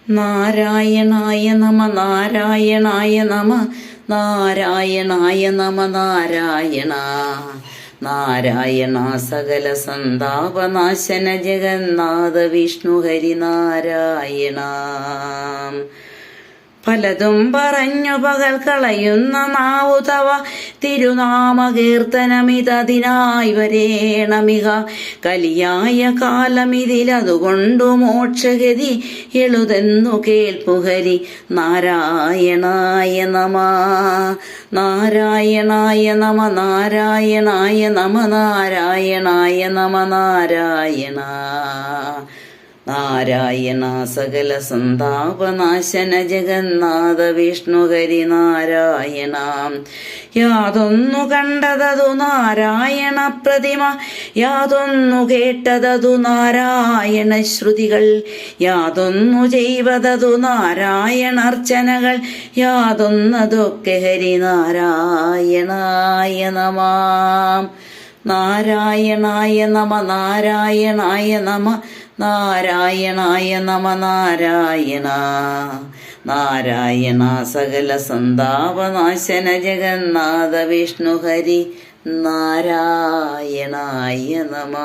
നാരായണായ നമ നാരായണായ നമ നാരായണായ നമ നാരായണ നാരായണ സകല സന്താപനാശന ജഗന്നാഥ വിഷ്ണു ഹരി നാരായണ. പലതും പറഞ്ഞു പകൽ കളയുന്ന നാവു തവ തിരുനാമകീർത്തനമിതതിനായി വരേണമിക കലിയായ കാലമിതിലതുകൊണ്ടു മോക്ഷഗതി എളുതെന്നു കേൾപ്പുഹരി നാരായണായ നമ നാരായണായ നമ നാരായണായ നമ നാരായണായ നമ നാരായണ നാരായണ സകല സന്താപനാശന ജഗന്നാഥ വിഷ്ണു ഹരി നാരായണ. യാതൊന്നു കണ്ടതതു നാരായണ പ്രതിമ, യാതൊന്നു കേട്ടതതു നാരായണ ശ്രുതികൾ, യാതൊന്നു ചെയ്വതതു നാരായണർച്ചനകൾ, യാതൊന്നതൊക്കെ ഹരി നാരായണായ നമ നാരായണായ നമ നാരായണായ നമ നാരായണായ നമ നാരായണ നാരായണ സകല സന്താപനാശന ജഗന്നാഥ വിഷ്ണു ഹരി നാരായണായ നമ.